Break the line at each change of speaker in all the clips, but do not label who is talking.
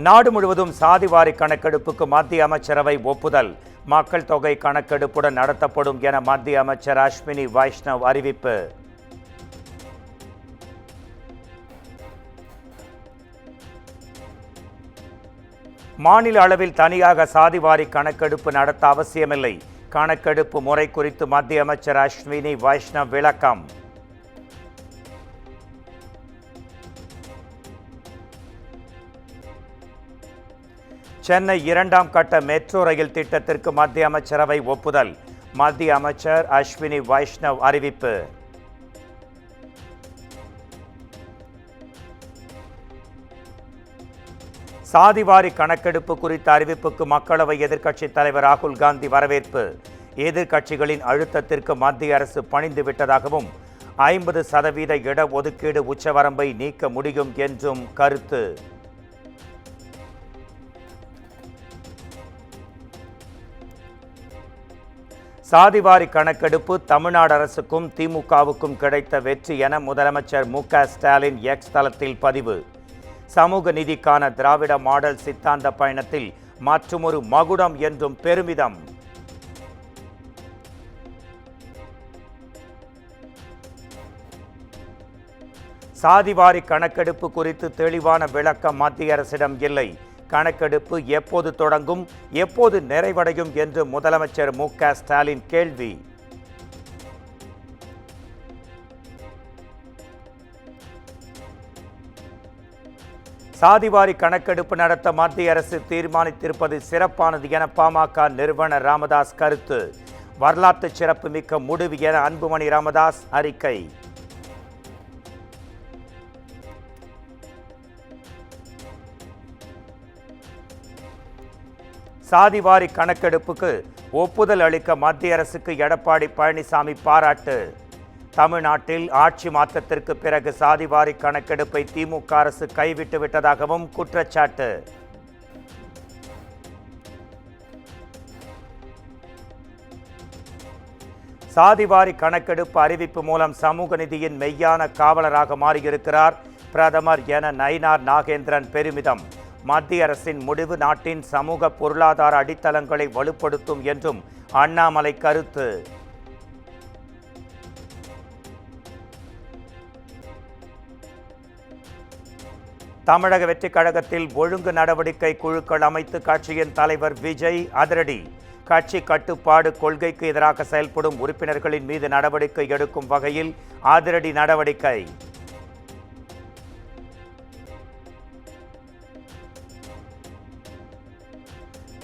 நாடு முழுவதும் சாதிவாரி கணக்கெடுப்புக்கு மத்திய அமைச்சரவை ஒப்புதல். மக்கள் தொகை கணக்கெடுப்புடன் நடத்தப்படும் என மத்திய அமைச்சர் அஸ்வினி வைஷ்ணவ் அறிவிப்பு. மாநில அளவில் தனியாக சாதிவாரி கணக்கெடுப்பு நடத்த அவசியமில்லை. கணக்கெடுப்பு முறை குறித்து மத்திய அமைச்சர் அஸ்வினி வைஷ்ணவ் விளக்கம். சென்னை 2ஆம் கட்ட மெட்ரோ ரயில் திட்டத்திற்கு மத்திய அமைச்சரவை ஒப்புதல். மத்திய அமைச்சர் அஸ்வினி வைஷ்ணவ் அறிவிப்பு. சாதிவாரி கணக்கெடுப்பு குறித்த அறிவிப்புக்கு மக்களவை எதிர்க்கட்சித் தலைவர் ராகுல் காந்தி வரவேற்பு. எதிர்க்கட்சிகளின் அழுத்தத்திற்கு மத்திய அரசு பணிந்து விட்டதாகவும் 50% இடஒதுக்கீடு உச்சவரம்பை நீக்க முடியும் என்றும் கருத்து. சாதிவாரி கணக்கெடுப்பு தமிழ்நாடு அரசுக்கும் திமுகவுக்கும் கிடைத்த வெற்றி என முதலமைச்சர் மு.க. ஸ்டாலின் எக்ஸ் தளத்தில் பதிவு. சமூக நீதிக்கான திராவிட மாடல் சித்தாந்த பயணத்தில் மற்றுமொரு மகுடம் என்றும் பெருமிதம். சாதிவாரி கணக்கெடுப்பு குறித்து தெளிவான விளக்கம் மத்திய அரசிடம் இல்லை. கணக்கெடுப்பு எப்போது தொடங்கும், எப்போது நிறைவடையும் என்று முதலமைச்சர் மு.க. ஸ்டாலின் கேள்வி. சாதிவாரி கணக்கெடுப்பு நடத்த மத்திய அரசு தீர்மானித்திருப்பது சிறப்பானது என பாமக நிறுவனர் ராமதாஸ் கருத்து. வரலாற்று சிறப்புமிக்க முடிவு என அன்புமணி ராமதாஸ் அறிக்கை. சாதிவாரி கணக்கெடுப்புக்கு ஒப்புதல் அளிக்க மத்திய அரசுக்கு எடப்பாடி பழனிசாமி பாராட்டு. தமிழ்நாட்டில் ஆட்சி மாற்றத்திற்கு பிறகு சாதிவாரி கணக்கெடுப்பை திமுக அரசு கைவிட்டு விட்டதாகவும் குற்றச்சாட்டு. சாதிவாரி கணக்கெடுப்பு அறிவிப்பு மூலம் சமூக நீதியின் மெய்யான காவலராக மாறியிருக்கிறார் பிரதமர் என நயினார் நாகேந்திரன் பெருமிதம். மத்திய அரசின் முடிவு நாட்டின் சமூக பொருளாதார அடித்தளங்களை வலுப்படுத்தும் என்றும் அண்ணாமலை கருத்து. தமிழக வெற்றி கழகத்தில் ஒழுங்கு நடவடிக்கை குழுக்கள் அமைத்து கட்சியின் தலைவர் விஜய் அதிரடி. கட்சி கட்டுப்பாடு கொள்கைக்கு எதிராக செயல்படும் உறுப்பினர்களின் மீது நடவடிக்கை எடுக்கும் வகையில் அதிரடி நடவடிக்கை.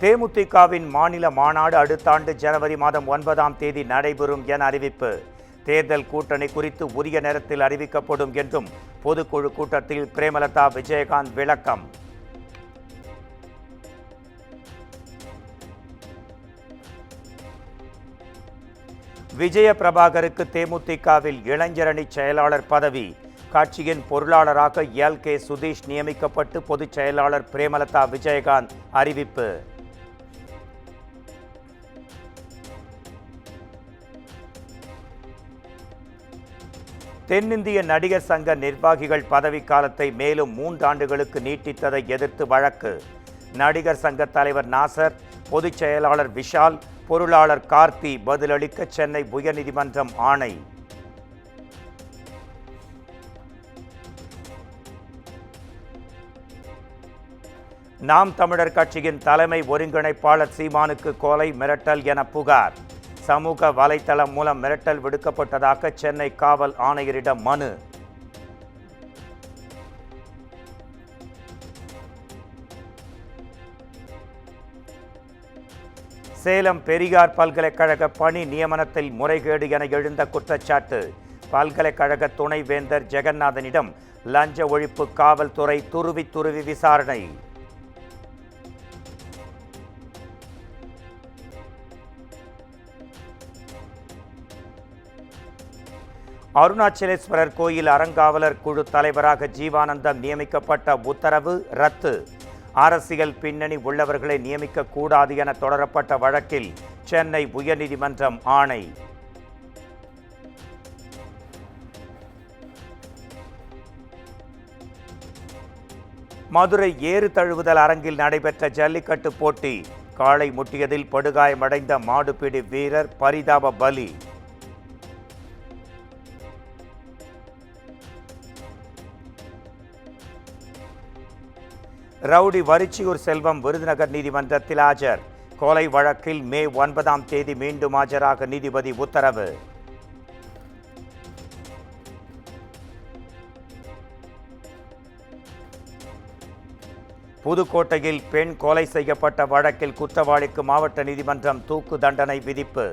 தேமுதிகவின் மாநில மாநாடு அடுத்த ஆண்டு ஜனவரி மாதம் 9ஆம் தேதி நடைபெறும் என அறிவிப்பு. தேர்தல் கூட்டணி குறித்து உரிய நேரத்தில் அறிவிக்கப்படும் என்றும் பொதுக்குழு கூட்டத்தில் பிரேமலதா விஜயகாந்த் விளக்கம். விஜய பிரபாகருக்கு தேமுதிகவில் இளைஞரணி செயலாளர் பதவி. கட்சியின் பொருளாளராக எல்.கே. சுதீஷ் நியமிக்கப்பட்டு பொதுச் செயலாளர் பிரேமலதா விஜயகாந்த் அறிவிப்பு. தென்னிந்திய நடிகர் சங்க நிர்வாகிகள் பதவிக்காலத்தை மேலும் 3 ஆண்டுகளுக்கு நீட்டித்ததை எதிர்த்து வழக்கு. நடிகர் சங்க தலைவர் நாசர், பொதுச் செயலாளர் விஷால், பொருளாளர் கார்த்தி பதிலளிக்க சென்னை உயர்நீதிமன்றம் ஆணை. நாம் தமிழர் கட்சியின் தலைமை ஒருங்கிணைப்பாளர் சீமானுக்கு கொலை மிரட்டல் என புகார். சமூக வலைத்தளம் மூலம் மிரட்டல் விடுக்கப்பட்டதாக சென்னை காவல் ஆணையரிடம் மனு. சேலம் பெரியார் பல்கலைக்கழக பணி நியமனத்தில் முறைகேடு என எழுந்த குற்றச்சாட்டு. பல்கலைக்கழக துணைவேந்தர் ஜெகநாதனிடம் லஞ்ச ஒழிப்பு காவல்துறை துருவி விசாரணை. அருணாச்சலேஸ்வரர் கோயில் அறங்காவலர் குழு தலைவராக ஜீவானந்தம் நியமிக்கப்பட்ட உத்தரவு ரத்து. அரசியல் பின்னணி உள்ளவர்களை நியமிக்க கூடாது என தொடரப்பட்ட வழக்கில் சென்னை உயர்நீதிமன்றம் ஆணை. மதுரை ஏறு தழுவுதல் அரங்கில் நடைபெற்ற ஜல்லிக்கட்டு போட்டி காளை முட்டியதில் படுகாயமடைந்த மாடுபிடி வீரர் பரிதாப பலி. ரவுடி வரிச்சியூர் செல்வம் விருதுநகர் நீதிமன்றத்தில் ஆஜர். கொலை வழக்கில் மே 9ஆம் தேதி மீண்டும் ஆஜராக நீதிபதி உத்தரவு. புதுக்கோட்டையில் பெண் கொலை செய்யப்பட்ட வழக்கில் குற்றவாளிக்கு மாவட்ட நீதிமன்றம் தூக்கு தண்டனை விதிப்பு.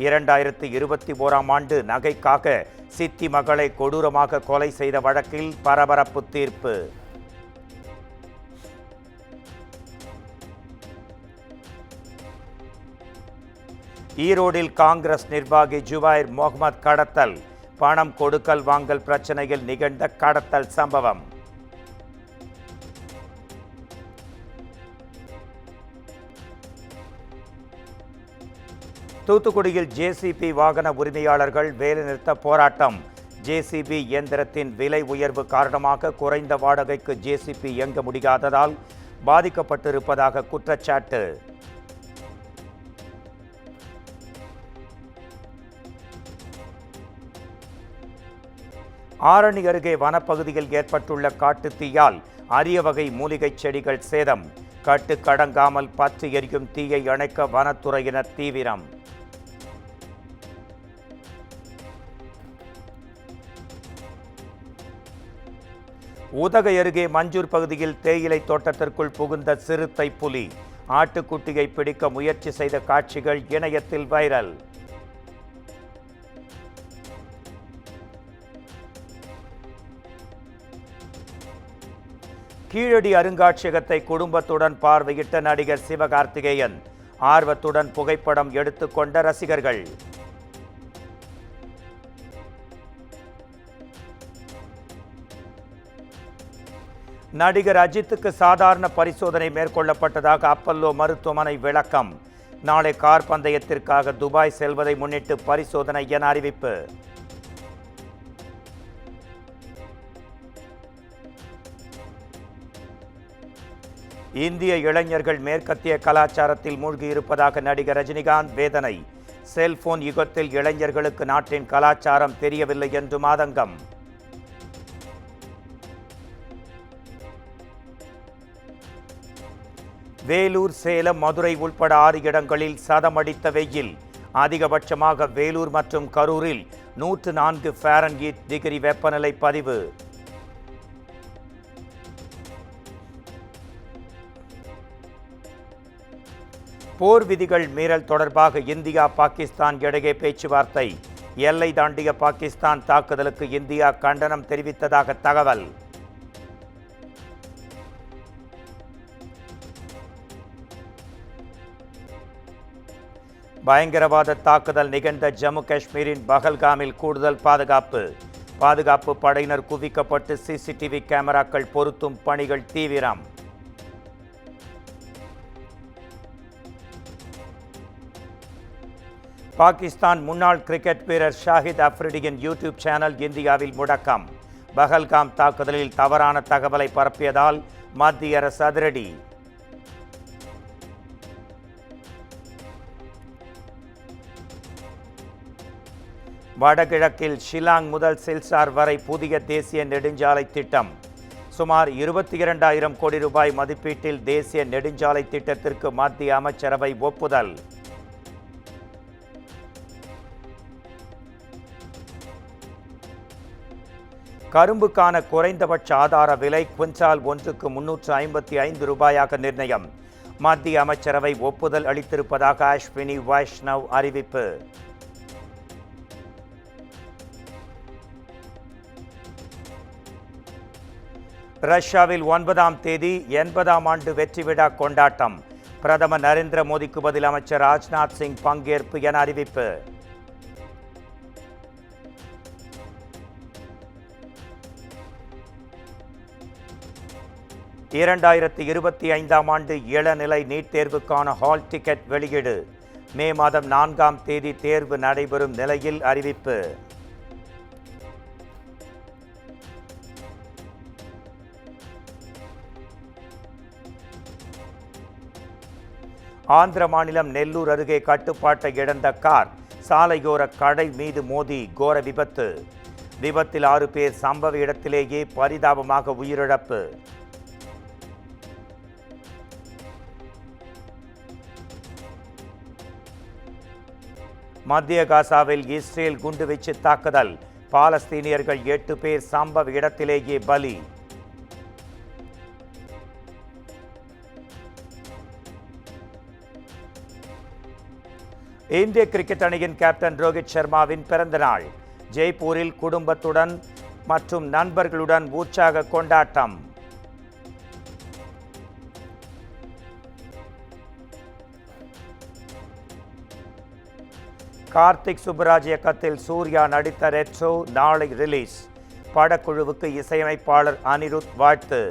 2021ஆம் ஆண்டு நகைக்காக சித்தி மகளை கொடூரமாக கொலை செய்த வழக்கில் பரபரப்பு தீர்ப்பு. ஈரோடில் காங்கிரஸ் நிர்வாகி ஜுபைர் முகமது கடத்தல். பணம் கொடுக்கல் வாங்கல் பிரச்சனையில் நிகழ்ந்த கடத்தல் சம்பவம். தூத்துக்குடியில் ஜேசிபி வாகன உரிமையாளர்கள் வேலைநிறுத்த போராட்டம். ஜேசிபி இயந்திரத்தின் விலை உயர்வு காரணமாக குறைந்த வாடகைக்கு ஜேசிபி இயங்க முடியாததால் பாதிக்கப்பட்டிருப்பதாக குற்றச்சாட்டு. ஆரணி அருகே வனப்பகுதியில் ஏற்பட்டுள்ள காட்டுத்தீயால் அரிய வகை மூலிகைச் செடிகள் சேதம். கட்டுக்கடங்காமல் பற்றி எரியும் தீயை அணைக்க வனத்துறையினர் தீவிரம். உதகை அருகே மஞ்சூர் பகுதியில் தேயிலை தோட்டத்திற்குள் புகுந்த சிறுத்தை புலி. ஆட்டுக்குட்டியை பிடிக்க முயற்சி செய்த காட்சிகள் இணையத்தில் வைரல். கீழடி அருங்காட்சியகத்தை குடும்பத்துடன் பார்வையிட்ட நடிகர் சிவகார்த்திகேயன். ஆர்வத்துடன் புகைப்படம் எடுத்துக்கொண்ட ரசிகர்கள். நடிகர் அஜித்துக்கு சாதாரண பரிசோதனை மேற்கொள்ளப்பட்டதாக அப்பல்லோ மருத்துவமனை விளக்கம். நாளை கார் பந்தயத்திற்காக துபாய் செல்வதை முன்னிட்டு பரிசோதனை என அறிவிப்பு. இந்திய இளைஞர்கள் மேற்கத்திய கலாச்சாரத்தில் மூழ்கியிருப்பதாக நடிகர் ரஜினிகாந்த் வேதனை. செல்போன் யுகத்தில் இளைஞர்களுக்கு நாட்டின் கலாச்சாரம் தெரியவில்லை என்று ஆதங்கம். வேலூர், சேலம், மதுரை உள்பட 6 இடங்களில் சதமடித்த வெயில். அதிகபட்சமாக வேலூர் மற்றும் கரூரில் 104 ஃபாரன்ஹீட் டிகிரி வெப்பநிலை பதிவு. போர் விதிகள் மீறல் தொடர்பாக இந்தியா பாகிஸ்தான் இடையே பேச்சுவார்த்தை. எல்லை தாண்டிய பாகிஸ்தான் தாக்குதலுக்கு இந்தியா கண்டனம் தெரிவித்ததாக தகவல். பயங்கரவாத தாக்குதல் நிகழ்ந்த ஜம்மு காஷ்மீரின் பஹல்காமில் கூடுதல் பாதுகாப்பு படையினர் குவிக்கப்பட்டு சிசிடிவி கேமராக்கள் பொருத்தும் பணிகள் தீவிரம். பாகிஸ்தான் முன்னாள் கிரிக்கெட் வீரர் ஷாஹித் அஃப்ரிடியின் யூடியூப் சேனல் இந்தியாவில் முடக்கம். பஹல்காம் தாக்குதலில் தவறான தகவலை பரப்பியதால் மத்திய அரசு அதிரடி. வடகிழக்கில் ஷில்லாங் முதல் சில்சார் வரை புதிய தேசிய நெடுஞ்சாலை திட்டம். சுமார் 22,000 கோடி ரூபாய் மதிப்பீட்டில் தேசிய நெடுஞ்சாலை திட்டத்திற்கு மத்திய அமைச்சரவை ஒப்புதல். கரும்புக்கான குறைந்தபட்ச ஆதார விலை குவிண்டால் ஒன்றுக்கு 355 ரூபாயாக நிர்ணயம். மத்திய அமைச்சரவை ஒப்புதல் அளித்திருப்பதாக அஸ்வினி வைஷ்ணவ் அறிவிப்பு. ரஷ்யாவில் 9ஆம் தேதி 80ஆம் ஆண்டு வெற்றி விழா கொண்டாட்டம். பிரதமர் நரேந்திர மோடிக்கு பதில் அமைச்சர் ராஜ்நாத் சிங் பங்கேற்பு என அறிவிப்பு. இரண்டாயிரத்து 25ஆம் ஆண்டு இளநிலை நீட் தேர்வுக்கான ஹால் டிக்கெட் வெளியீடு. மே மாதம் 4ஆம் தேதி தேர்வு நடைபெறும் நிலையில் அறிவிப்பு. ஆந்திர மாநிலம் நெல்லூர் அருகே கட்டுப்பாட்டை இழந்த கார் சாலையோர கடை மீது மோதி கோர விபத்து. விபத்தில் 6 பேர் சம்பவ இடத்திலேயே பரிதாபமாக உயிரிழப்பு. மத்திய காசாவில் இஸ்ரேல் குண்டுவீச்சு தாக்குதல். பாலஸ்தீனியர்கள் 8 பேர் சம்பவ இடத்திலேயே பலி. இந்திய கிரிக்கெட் அணியின் கேப்டன் ரோஹித் சர்மாவின் பிறந்த நாள். ஜெய்ப்பூரில் குடும்பத்துடன் மற்றும் நண்பர்களுடன் உற்சாக கொண்டாட்டம். கார்த்திக் சுப்புராஜ் இயக்கத்தில் சூர்யா நடித்த ரெட்ரோ நாளை ரிலீஸ். படக்குழுவுக்கு இசையமைப்பாளர் அனிருத் வாழ்த்து.